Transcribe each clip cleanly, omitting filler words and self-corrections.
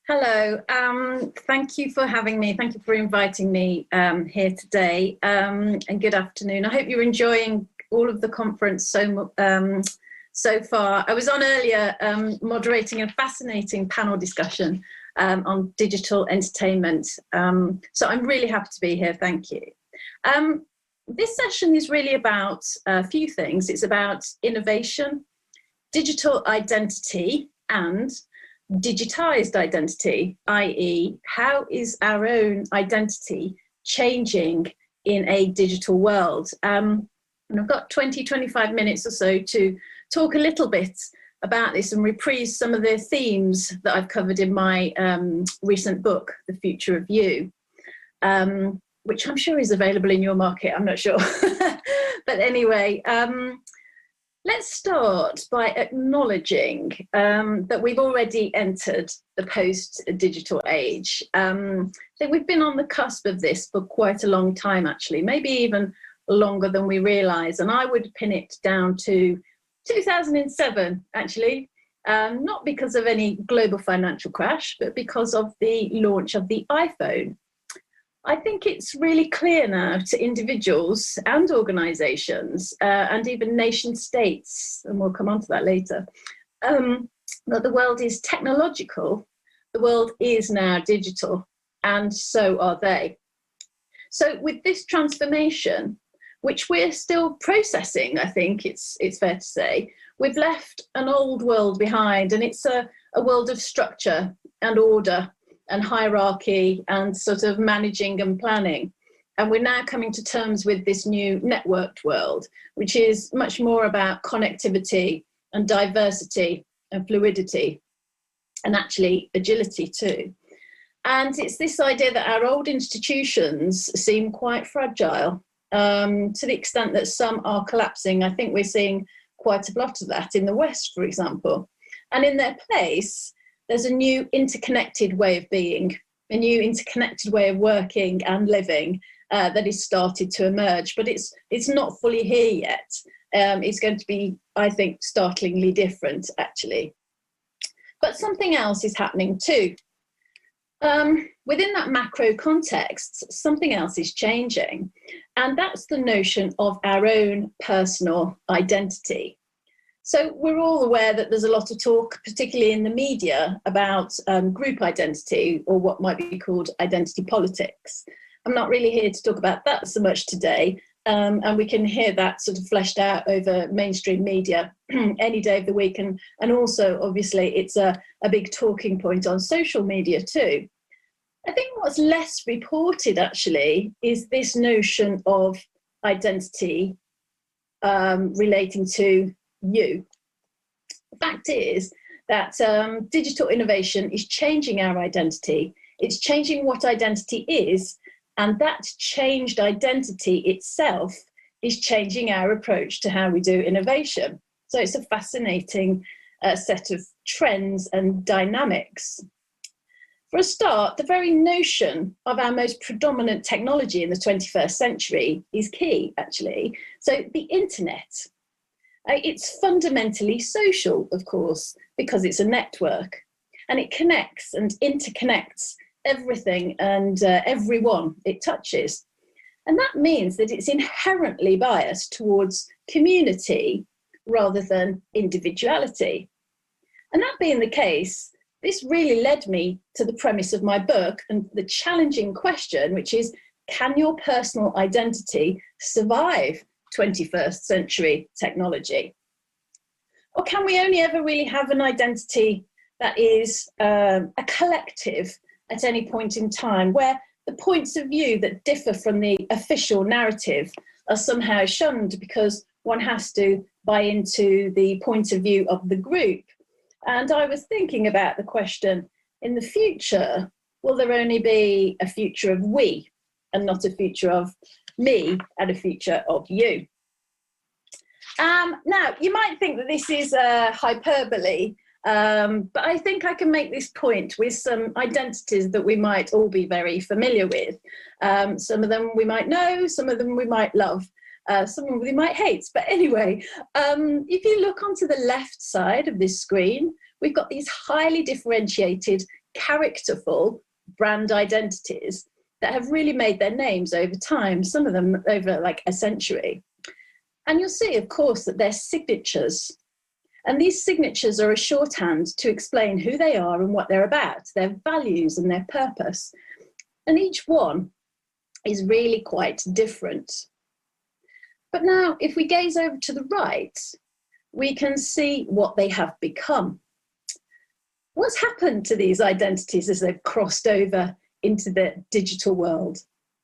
Hello, thank you for having me. Thank you for inviting me here today, and good afternoon. I hope you're enjoying all of the conference so far. I was on earlier moderating a fascinating panel discussion on digital entertainment. So I'm really happy to be here, thank you. This session is really about a few things. It's about innovation, digital identity, and digitized identity, i.e. how is our own identity changing in a digital world? And I've got 25 minutes or so to talk a little bit about this and reprise some of the themes that I've covered in my recent book, The Future of You, which I'm sure is available in your market, I'm not sure. But anyway, let's start by acknowledging that we've already entered the post-digital age. So we've been on the cusp of this for quite a long time, actually, maybe even longer than we realise. And I would pin it down to 2007, actually, not because of any global financial crash, but because of the launch of the iPhone. I think it's really clear now to individuals and organisations and even nation states, and we'll come on to that later, that the world is technological, the world is now digital, and so are they. So with this transformation, which we're still processing, I think it's fair to say, we've left an old world behind, and it's a world of structure and order and hierarchy and sort of managing and planning. And we're now coming to terms with this new networked world, which is much more about connectivity and diversity and fluidity and actually agility too. And it's this idea that our old institutions seem quite fragile to the extent that some are collapsing. I think we're seeing quite a lot of that in the West, for example. And in their place, there's a new interconnected way of being, a new interconnected way of working and living that is started to emerge, but it's not fully here yet. It's going to be, I think, startlingly different, actually. But something else is happening too. Within that macro context, something else is changing, and that's the notion of our own personal identity. So we're all aware that there's a lot of talk, particularly in the media, about group identity, or what might be called identity politics. I'm not really here to talk about that so much today, and we can hear that sort of fleshed out over mainstream media any day of the week, and also, obviously, it's a big talking point on social media too. I think what's less reported, actually, is this notion of identity relating to you. The fact is that digital innovation is changing our identity. It's changing what identity is, and that changed identity itself is changing our approach to how we do innovation. So it's a fascinating set of trends and dynamics. For a start, the very notion of our most predominant technology in the 21st century is key, actually. So the internet. It's fundamentally social, of course, because it's a network, and it connects and interconnects everything and everyone it touches. And that means that it's inherently biased towards community rather than individuality. And that being the case, this really led me to the premise of my book and the challenging question, which is, can your personal identity survive 21st century technology? Or can we only ever really have an identity that is a collective at any point in time, where the points of view that differ from the official narrative are somehow shunned because one has to buy into the point of view of the group? And I was thinking about the question, in the future, will there only be a future of we and not a future of me and a future of you? Now, you might think that this is hyperbole, but I think I can make this point with some identities that we might all be very familiar with. Some of them we might know, some of them we might love, some of them we might hate. But anyway, if you look onto the left side of this screen, we've got these highly differentiated characterful brand identities that have really made their names over time, some of them over like a century. And you'll see, of course, that they're signatures. And these signatures are a shorthand to explain who they are and what they're about, their values and their purpose. And each one is really quite different. But now, if we gaze over to the right, we can see what they have become. What's happened to these identities as they've crossed over into the digital world?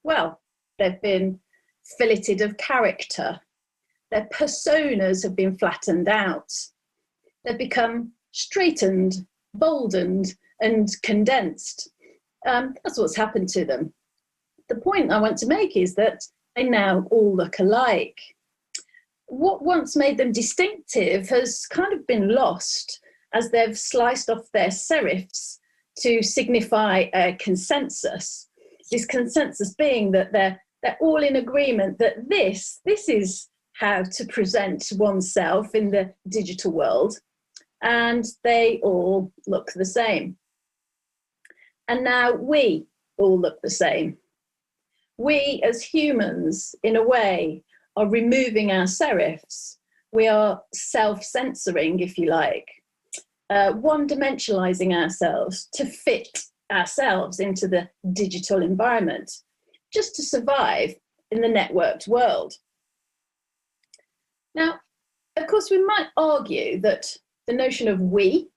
Well, they've been filleted of character. Their personas have been flattened out. They've become straightened, boldened, and condensed. That's what's happened to them. The point I want to make is that they now all look alike. What once made them distinctive has kind of been lost as they've sliced off their serifs to signify a consensus. This consensus being that they're all in agreement that this is how to present oneself in the digital world, and they all look the same. And now we all look the same. We as humans, in a way, are removing our serifs. We are self-censoring, if you like, one-dimensionalizing ourselves to fit ourselves into the digital environment, just to survive in the networked world. Now, of course, we might argue that the notion of we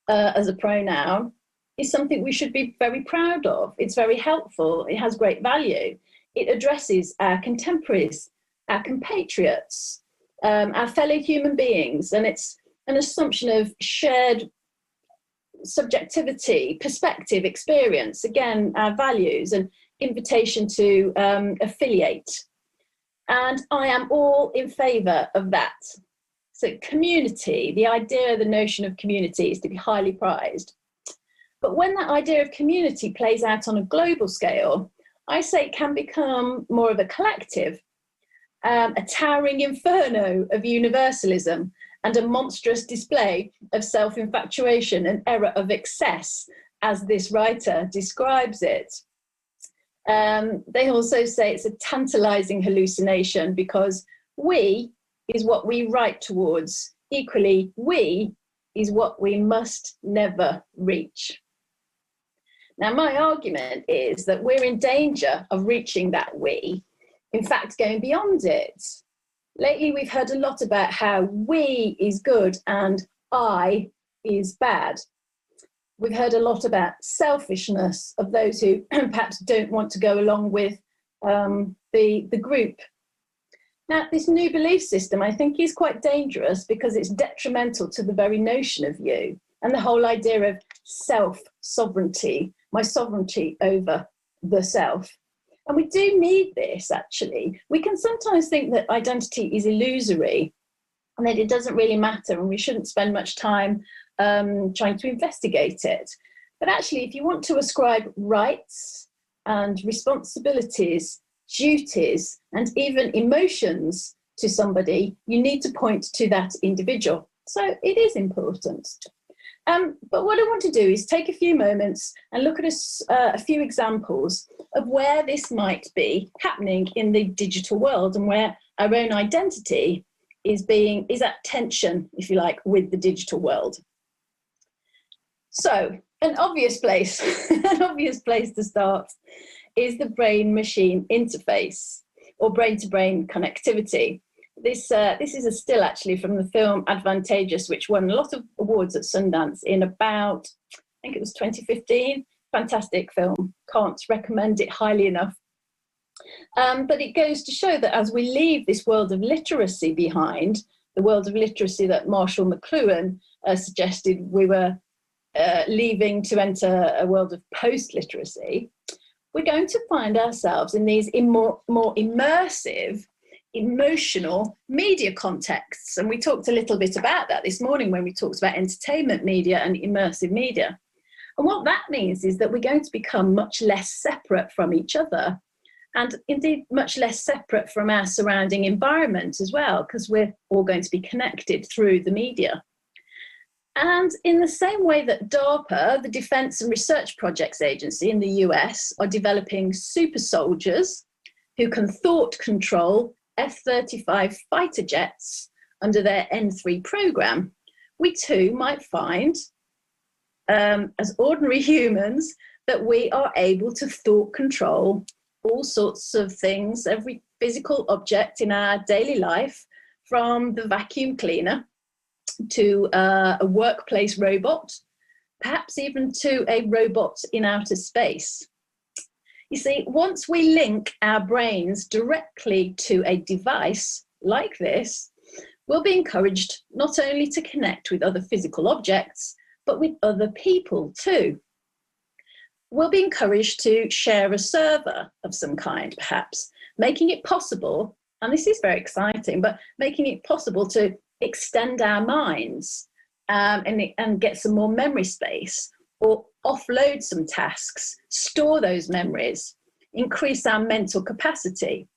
as a pronoun is something we should be very proud of. It's very helpful. It has great value. It addresses our contemporaries, our compatriots, our fellow human beings, and it's an assumption of shared subjectivity, perspective, experience, again, our values, and invitation to affiliate. And I am all in favour of that. So community, the idea, the notion of community is to be highly prized. But when that idea of community plays out on a global scale, I say it can become more of a collective, a towering inferno of universalism and a monstrous display of self-infatuation and error of excess, as this writer describes it. They also say it's a tantalizing hallucination because we is what we write towards. Equally, we is what we must never reach. Now, my argument is that we're in danger of reaching that we, in fact, going beyond it. Lately, we've heard a lot about how we is good and I is bad. We've heard a lot about selfishness of those who perhaps don't want to go along with the group. Now, this new belief system, I think, is quite dangerous because it's detrimental to the very notion of you and the whole idea of self-sovereignty, my sovereignty over the self. And we do need this, actually. We can sometimes think that identity is illusory and that it doesn't really matter and we shouldn't spend much time trying to investigate it. But actually, if you want to ascribe rights and responsibilities, duties, and even emotions to somebody, you need to point to that individual. So it is important. But what I want to do is take a few moments and look at a few examples of where this might be happening in the digital world and where our own identity is at tension, if you like, with the digital world. So an obvious place to start is the brain-machine interface or brain-to-brain connectivity. This is a still actually from the film Advantageous, which won a lot of awards at Sundance in about, I think it was 2015. Fantastic film, can't recommend it highly enough. But it goes to show that as we leave this world of literacy behind, the world of literacy that Marshall McLuhan suggested we were leaving to enter a world of post-literacy, we're going to find ourselves in these more immersive, emotional media contexts. And we talked a little bit about that this morning when we talked about entertainment media and immersive media. And what that means is that we're going to become much less separate from each other and indeed much less separate from our surrounding environment as well, because we're all going to be connected through the media. And in the same way that DARPA, the Defense and Research Projects Agency in the US, are developing super soldiers who can thought control F-35 fighter jets under their N3 program, we too might find, as ordinary humans, that we are able to thought control all sorts of things, every physical object in our daily life, from the vacuum cleaner to a workplace robot, perhaps even to a robot in outer space. You see, once we link our brains directly to a device like this, we'll be encouraged not only to connect with other physical objects, but with other people too. We'll be encouraged to share a server of some kind, perhaps, making it possible, and this is very exciting, but making it possible to extend our minds and get some more memory space, or offload some tasks, store those memories, increase our mental capacity,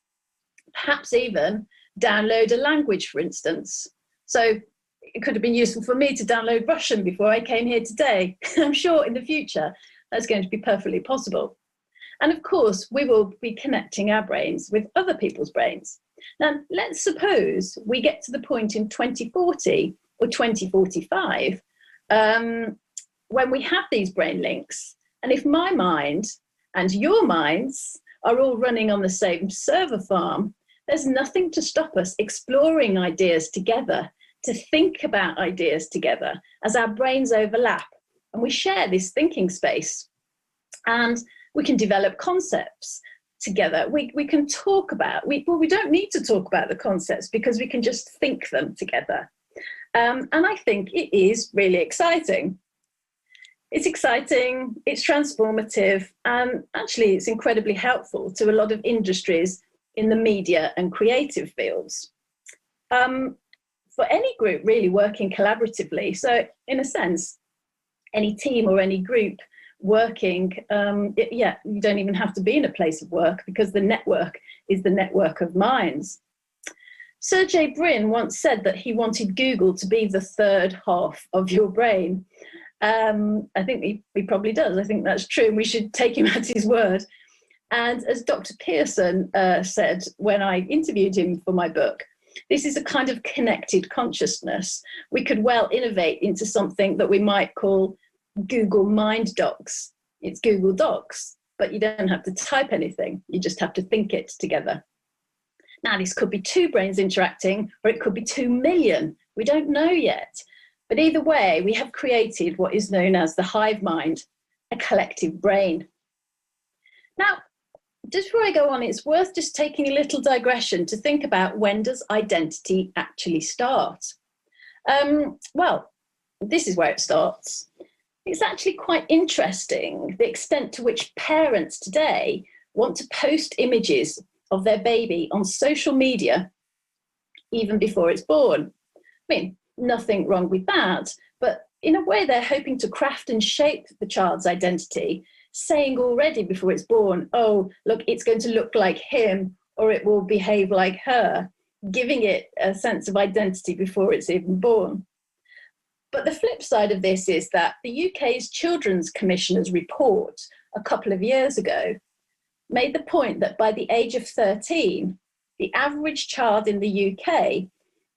perhaps even download a language, for instance. So it could have been useful for me to download Russian before I came here today. I'm sure in the future that's going to be perfectly possible. And of course, we will be connecting our brains with other people's brains. Now, let's suppose we get to the point in 2040 or 2045 when we have these brain links. And if my mind and your minds are all running on the same server farm, there's nothing to stop us exploring ideas together, to think about ideas together as our brains overlap and we share this thinking space. And we can develop concepts together. We can talk about, we don't need to talk about the concepts because we can just think them together. And I think it is really exciting. It's exciting, it's transformative, and actually it's incredibly helpful to a lot of industries in the media and creative fields. For any group really working collaboratively, so in a sense, any team or any group working, you don't even have to be in a place of work because the network is the network of minds. Sergey Brin once said that he wanted Google to be the third half of your brain. I think he probably does. I think that's true. We should take him at his word. And as Dr. Pearson said when I interviewed him for my book, this is a kind of connected consciousness. We could well innovate into something that we might call Google Mind Docs. It's Google Docs, but you don't have to type anything. You just have to think it together. Now, this could be two brains interacting, or it could be 2 million. We don't know yet. But either way, we have created what is known as the hive mind, a collective brain. Now, just before I go on, it's worth just taking a little digression to think about, when does identity actually start? Well, this is where it starts. It's actually quite interesting, the extent to which parents today want to post images of their baby on social media even before it's born. I mean, nothing wrong with that, but in a way they're hoping to craft and shape the child's identity, saying already before it's born, oh, look, it's going to look like him or it will behave like her, giving it a sense of identity before it's even born. But the flip side of this is that the UK's Children's Commissioner's report a couple of years ago made the point that by the age of 13, the average child in the UK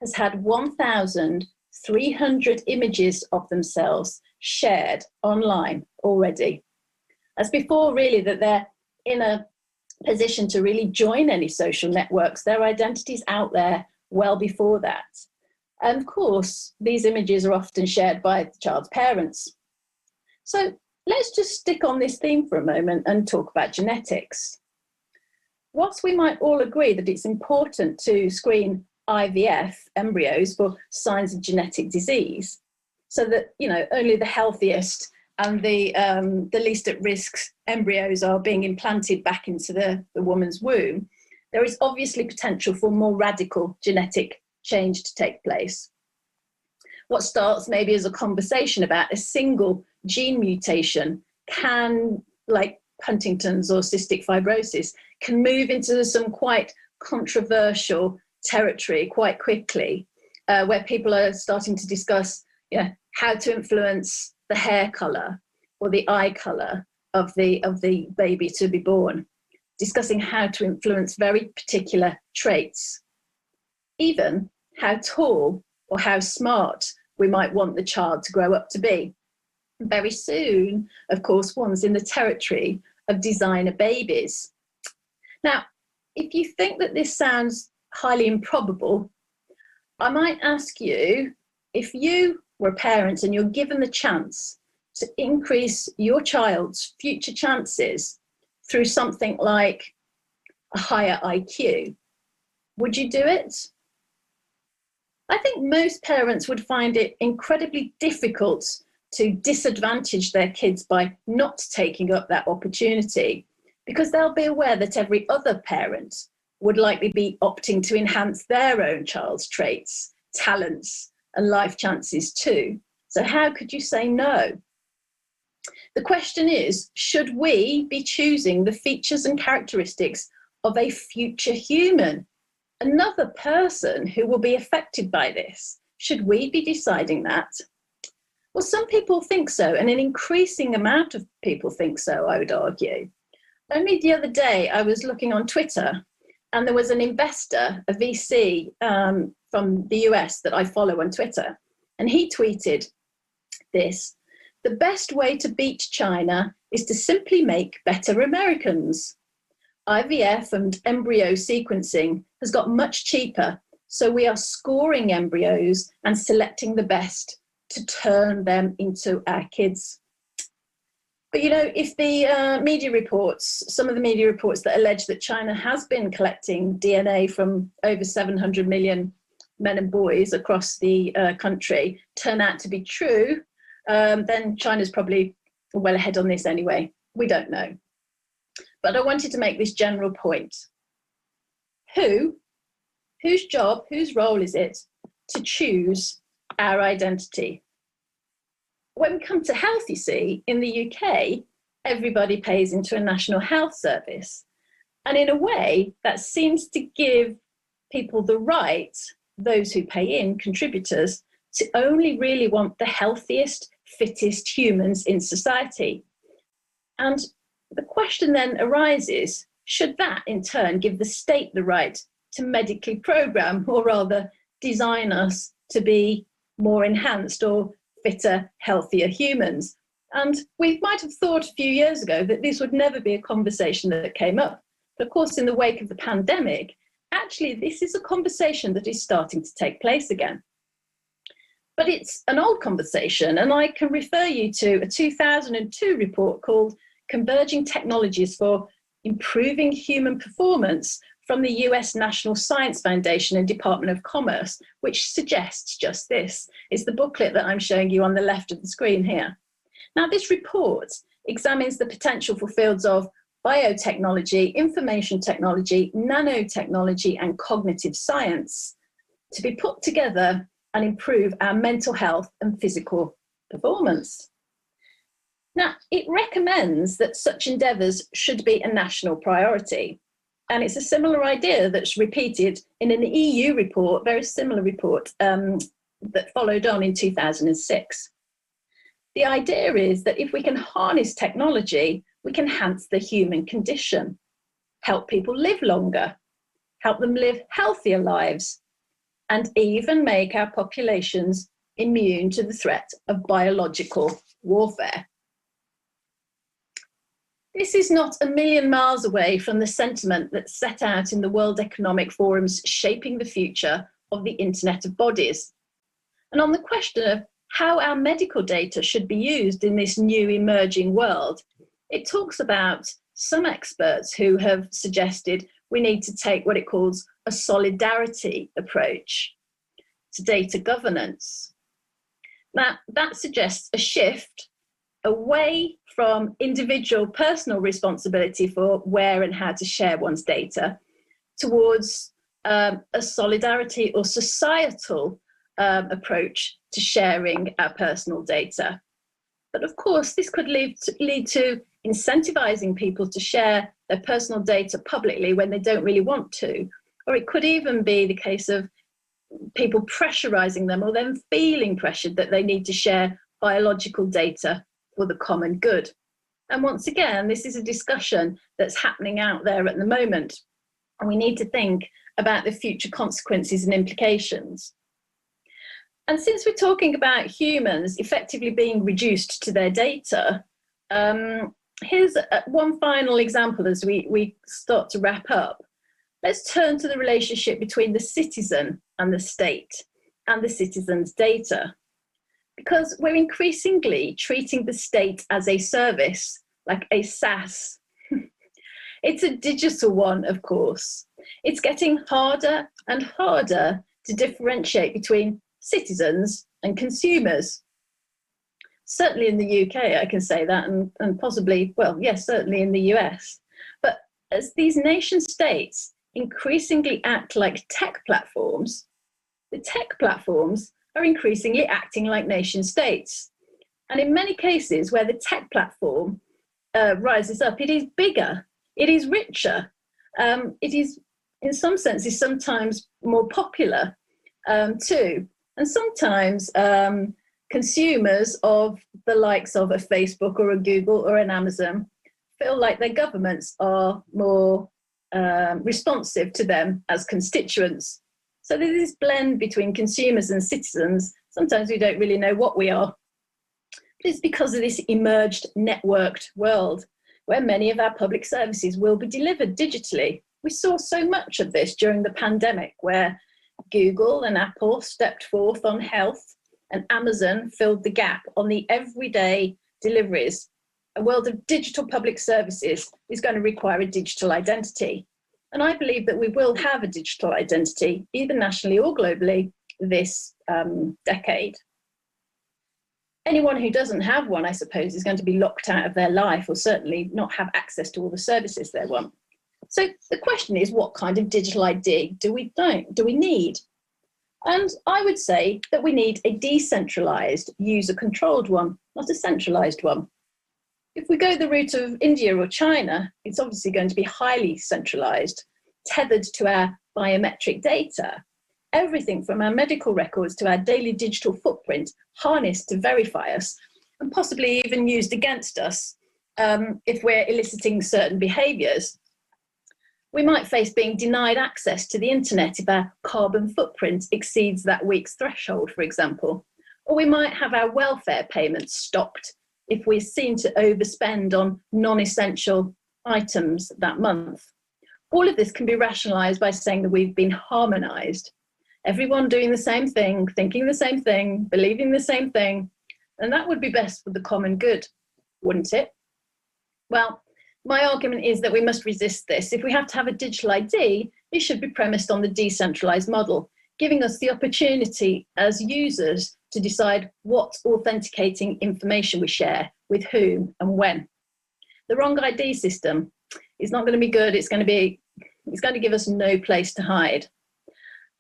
has had 1,300 images of themselves shared online already. That's before really that they're in a position to really join any social networks. Their identity's out there well before that. And of course, these images are often shared by the child's parents. So let's just stick on this theme for a moment and talk about genetics. Whilst we might all agree that it's important to screen IVF embryos for signs of genetic disease, so that, you know, only the healthiest and the least at risk embryos are being implanted back into the woman's womb, there is obviously potential for more radical genetic change to take place. What starts maybe as a conversation about a single gene mutation can, like Huntington's or cystic fibrosis, can move into some quite controversial territory quite quickly, where people are starting to discuss, how to influence the hair colour or the eye colour of the baby to be born, discussing how to influence very particular traits, even how tall or how smart we might want the child to grow up to be. Very soon, of course, one's in the territory of designer babies. Now, if you think that this sounds highly improbable, I might ask you, if you were a parent and you're given the chance to increase your child's future chances through something like a higher IQ, would you do it? I think most parents would find it incredibly difficult to disadvantage their kids by not taking up that opportunity, because they'll be aware that every other parent would likely be opting to enhance their own child's traits, talents, and life chances too. So how could you say no? The question is, should we be choosing the features and characteristics of a future human, another person who will be affected by this? Should we be deciding that? Well, some people think so, and an increasing amount of people think so, I would argue. Only the other day, I was looking on Twitter, and there was an investor, a VC from the US that I follow on Twitter, and he tweeted this: "The best way to beat China is to simply make better Americans. IVF and embryo sequencing has got much cheaper, so we are scoring embryos and selecting the best to turn them into our kids." But you know, if the media reports, some of the media reports that allege that China has been collecting DNA from over 700 million men and boys across the country turn out to be true, then China's probably well ahead on this anyway. We don't know. But I wanted to make this general point. Whose job, whose role is it to choose our identity? When we come to health, you see, in the UK, everybody pays into a national health service. And in a way, that seems to give people the right, those who pay in, contributors, to only really want the healthiest, fittest humans in society. And the question then arises, should that in turn give the state the right to medically program, or rather design us to be more enhanced or fitter, healthier humans? And we might have thought a few years ago that this would never be a conversation that came up. But of course, in the wake of the pandemic, actually, this is a conversation that is starting to take place again. But it's an old conversation, and I can refer you to a 2002 report called Converging Technologies for Improving Human Performance from the US National Science Foundation and Department of Commerce, which suggests just this. It's the booklet that I'm showing you on the left of the screen here. Now, this report examines the potential for fields of biotechnology, information technology, nanotechnology, and cognitive science to be put together and improve our mental health and physical performance. Now, it recommends that such endeavours should be a national priority. And it's a similar idea that's repeated in an EU report, very similar report, that followed on in 2006. The idea is that if we can harness technology, we can enhance the human condition, help people live longer, help them live healthier lives, and even make our populations immune to the threat of biological warfare. This is not a million miles away from the sentiment that's set out in the World Economic Forum's Shaping the Future of the Internet of Bodies. And on the question of how our medical data should be used in this new emerging world, it talks about some experts who have suggested we need to take what it calls a solidarity approach to data governance. Now, that suggests a shift away from individual personal responsibility for where and how to share one's data towards a solidarity or societal approach to sharing our personal data. But of course, this could lead to incentivizing people to share their personal data publicly when they don't really want to. Or it could even be the case of people pressurizing them or them feeling pressured that they need to share biological data for the common good. And once again, this is a discussion that's happening out there at the moment. And we need to think about the future consequences and implications. And since we're talking about humans effectively being reduced to their data, here's one final example as we start to wrap up. Let's turn to the relationship between the citizen and the state and the citizen's data. Because we're increasingly treating the state as a service, like a SaaS. It's a digital one, of course. It's getting harder and harder to differentiate between citizens and consumers. Certainly in the UK, I can say that, and possibly, well, yes, certainly in the US. But as these nation states increasingly act like tech platforms, the tech platforms are increasingly acting like nation states. And in many cases where the tech platform rises up, it is bigger, it is richer, it is, in some senses, sometimes more popular too. And sometimes consumers of the likes of a Facebook or a Google or an Amazon feel like their governments are more responsive to them as constituents. So there's this blend between consumers and citizens. Sometimes we don't really know what we are. But it's because of this emerged, networked world where many of our public services will be delivered digitally. We saw so much of this during the pandemic, where Google and Apple stepped forth on health and Amazon filled the gap on the everyday deliveries. A world of digital public services is going to require a digital identity. And I believe that we will have a digital identity, either nationally or globally, this decade. Anyone who doesn't have one, I suppose, is going to be locked out of their life, or certainly not have access to all the services they want. So the question is, what kind of digital ID do we need? And I would say that we need a decentralized, user-controlled one, not a centralized one. If we go the route of India or China, it's obviously going to be highly centralized, tethered to our biometric data. Everything from our medical records to our daily digital footprint, harnessed to verify us, and possibly even used against us if we're eliciting certain behaviors. We might face being denied access to the internet if our carbon footprint exceeds that week's threshold, for example. Or we might have our welfare payments stopped if we're seen to overspend on non-essential items that month. All of this can be rationalized by saying that we've been harmonized. Everyone doing the same thing, thinking the same thing, believing the same thing, and that would be best for the common good, wouldn't it? Well, my argument is that we must resist this. If we have to have a digital ID, it should be premised on the decentralized model, giving us the opportunity as users to decide what authenticating information we share, with whom and when. The wrong ID system is not going to be good. It's going to give us no place to hide.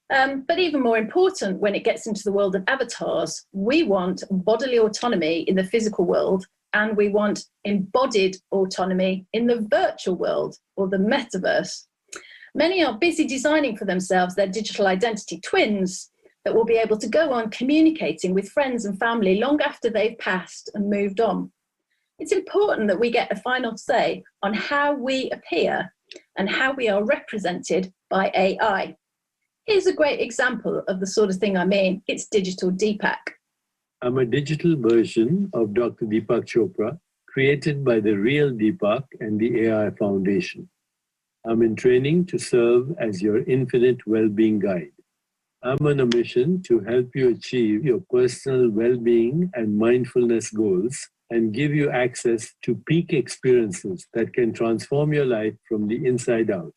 But even more important, when it gets into the world of avatars, we want bodily autonomy in the physical world, and we want embodied autonomy in the virtual world, or the metaverse. Many are busy designing for themselves their digital identity twins that will be able to go on communicating with friends and family long after they've passed and moved on. It's important that we get a final say on how we appear and how we are represented by AI. Here's a great example of the sort of thing I mean. It's Digital Deepak. I'm a digital version of Dr. Deepak Chopra, created by the real Deepak and the AI Foundation. I'm in training to serve as your infinite well-being guide. I'm on a mission to help you achieve your personal well-being and mindfulness goals and give you access to peak experiences that can transform your life from the inside out.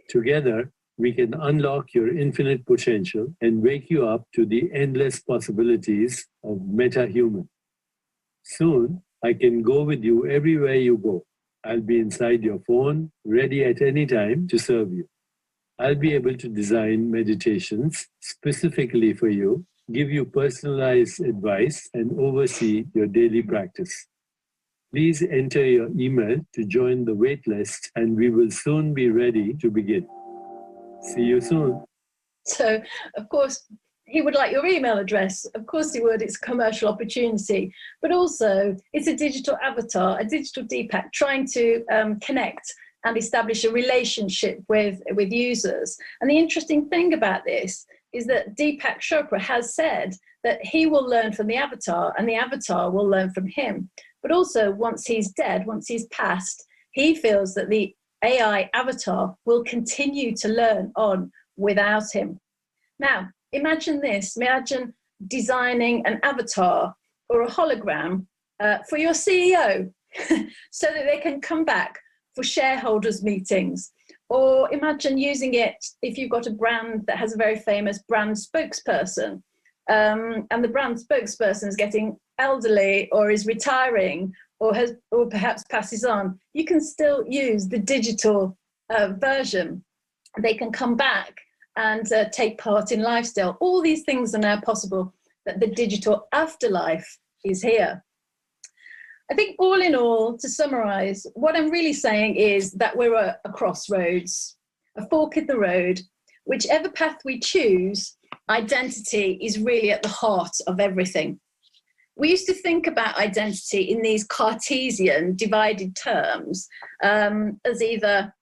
Together, we can unlock your infinite potential and wake you up to the endless possibilities of meta-human. Soon, I can go with you everywhere you go. I'll be inside your phone, ready at any time to serve you. I'll be able to design meditations specifically for you, give you personalized advice, and oversee your daily practice. Please enter your email to join the waitlist, and we will soon be ready to begin. See you soon. So, of course, he would like your email address. Of course he would. It's a commercial opportunity. But also, it's a digital avatar, a digital Deepak trying to connect and establish a relationship with users. And the interesting thing about this is that Deepak Chopra has said that he will learn from the avatar and the avatar will learn from him. But also, once he's dead, once he's passed, he feels that the AI avatar will continue to learn on without him. Now, imagine this. Imagine designing an avatar or a hologram for your CEO so that they can come back for shareholders meetings. Or imagine using it if you've got a brand that has a very famous brand spokesperson, and the brand spokesperson is getting elderly or is retiring or perhaps passes on. You can still use the digital version. They can come back and take part in lifestyle. All these things are now possible, that the digital afterlife is here. I think all in all, to summarize, what I'm really saying is that we're at a crossroads, a fork in the road. Whichever path we choose, identity is really at the heart of everything. We used to think about identity in these Cartesian divided terms, as either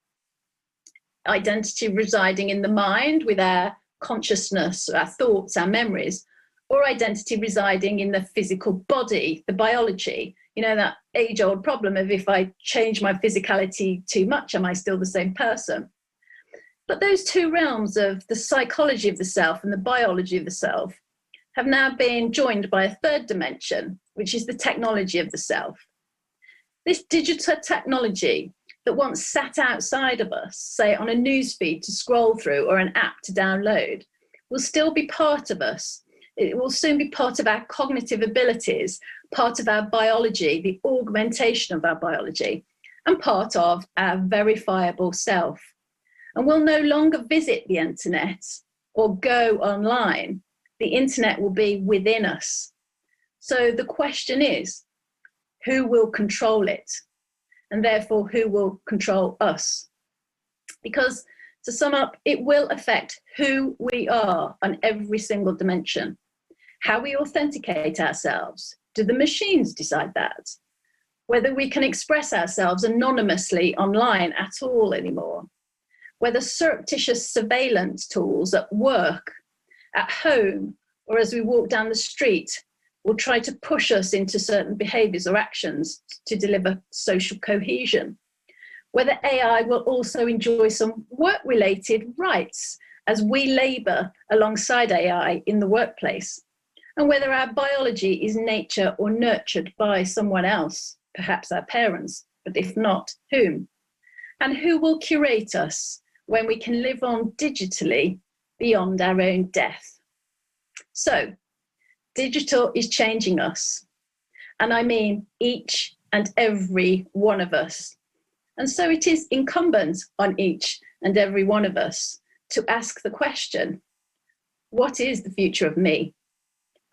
identity residing in the mind with our consciousness, our thoughts, our memories, or identity residing in the physical body, the biology. You know, that age-old problem of if I change my physicality too much, am I still the same person? But those two realms of the psychology of the self and the biology of the self have now been joined by a third dimension, which is the technology of the self. This digital technology that once sat outside of us, say on a newsfeed to scroll through or an app to download, will still be part of us. It will soon be part of our cognitive abilities, part of our biology, the augmentation of our biology, and part of our verifiable self. And we'll no longer visit the internet or go online. The internet will be within us. So the question is, who will control it? And therefore, who will control us? Because to sum up, it will affect who we are on every single dimension. How we authenticate ourselves. Do the machines decide that? Whether we can express ourselves anonymously online at all anymore. Whether surreptitious surveillance tools at work, at home, or as we walk down the street will try to push us into certain behaviors or actions to deliver social cohesion. Whether AI will also enjoy some work-related rights as we labor alongside AI in the workplace. And whether our biology is nature or nurtured by someone else, perhaps our parents, but if not, whom? And who will curate us when we can live on digitally beyond our own death? So, digital is changing us. And I mean each and every one of us. And so it is incumbent on each and every one of us to ask the question, what is the future of me?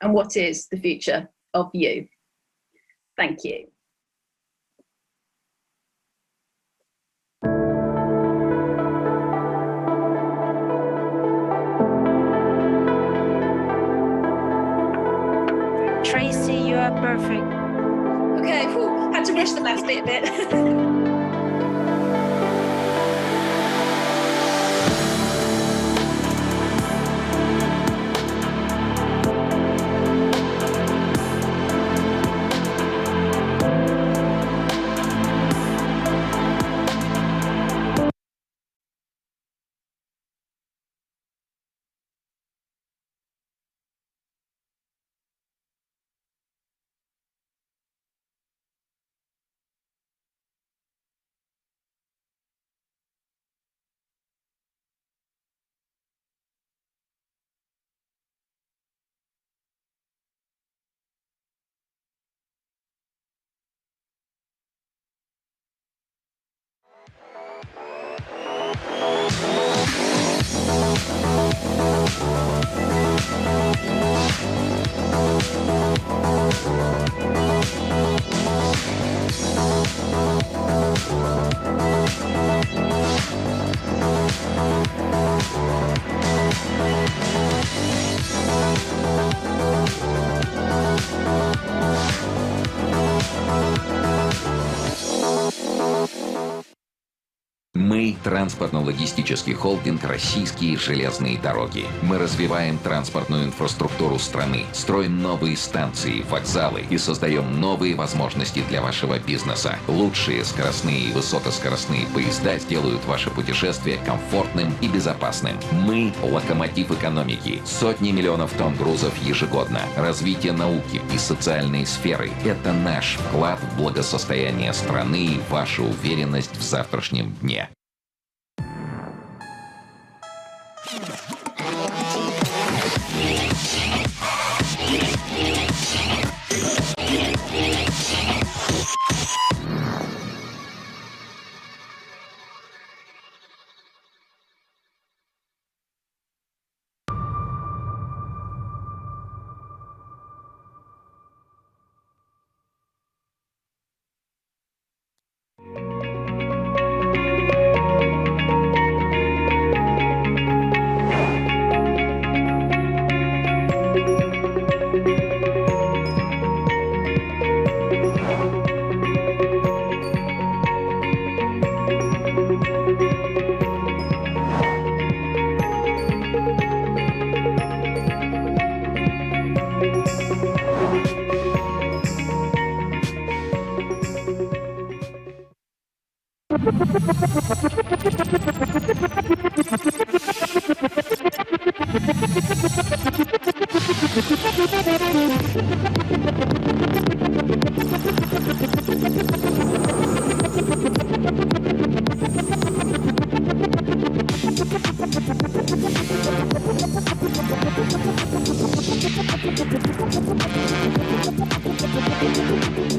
And what is the future of you? Thank you. Tracy, you are perfect. Okay, had to rush the last bit a bit. транспортно-логистический холдинг «Российские железные дороги». Мы развиваем транспортную инфраструктуру страны, строим новые станции, вокзалы и создаем новые возможности для вашего бизнеса. Лучшие скоростные и высокоскоростные поезда сделают ваше путешествие комфортным и безопасным. Мы – локомотив экономики. Сотни миллионов тонн грузов ежегодно. Развитие науки и социальной сферы – это наш вклад в благосостояние страны и ваша уверенность в завтрашнем дне.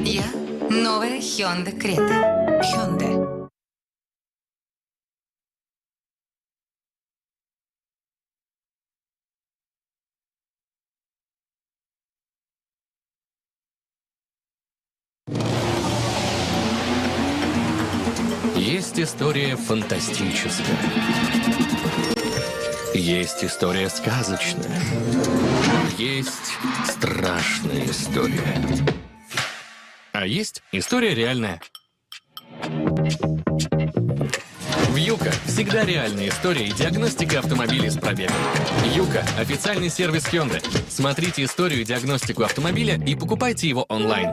Я новая Hyundai Creta. Hyundai. Есть история фантастическая. Есть история сказочная. Есть страшная история. А есть история реальная. Вьюка – всегда реальная история и диагностика автомобилей с пробегом. Юка – официальный сервис Hyundai. Смотрите историю и диагностику автомобиля и покупайте его онлайн.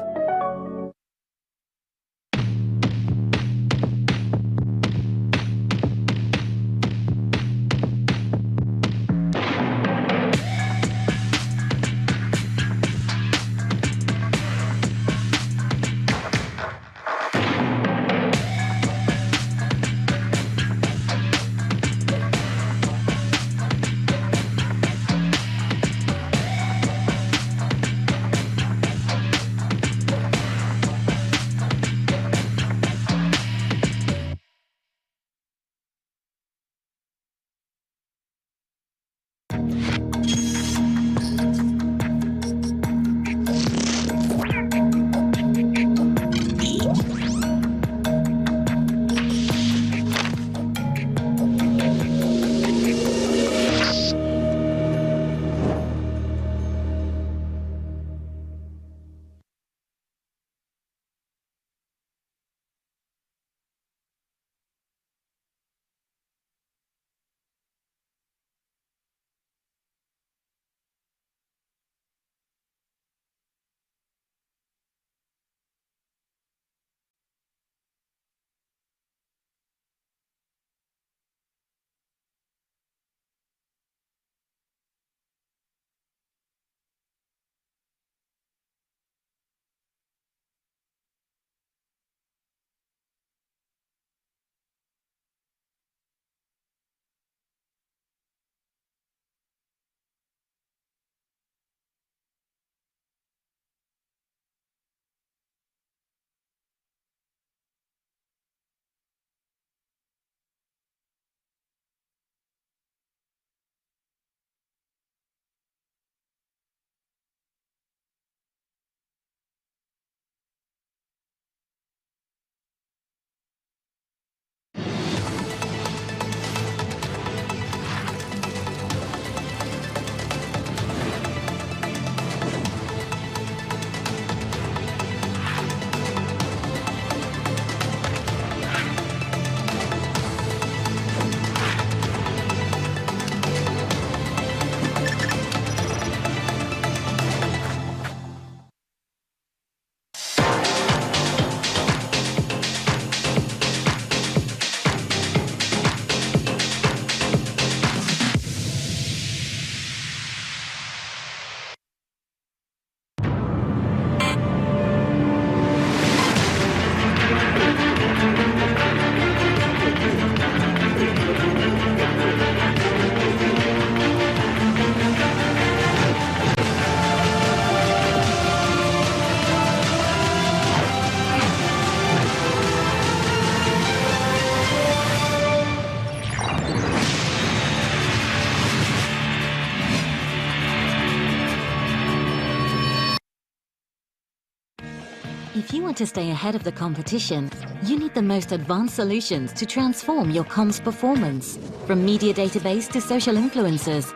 If you want to stay ahead of the competition, you need the most advanced solutions to transform your comms performance. From media database to social influencers,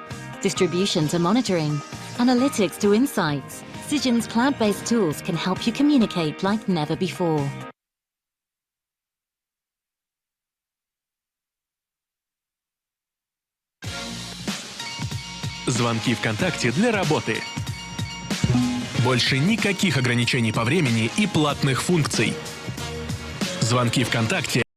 distribution to monitoring, analytics to insights, Cision's cloud-based tools can help you communicate like never before. Звонки ВКонтакте для работы. Больше никаких ограничений по времени и платных функций. Звонки ВКонтакте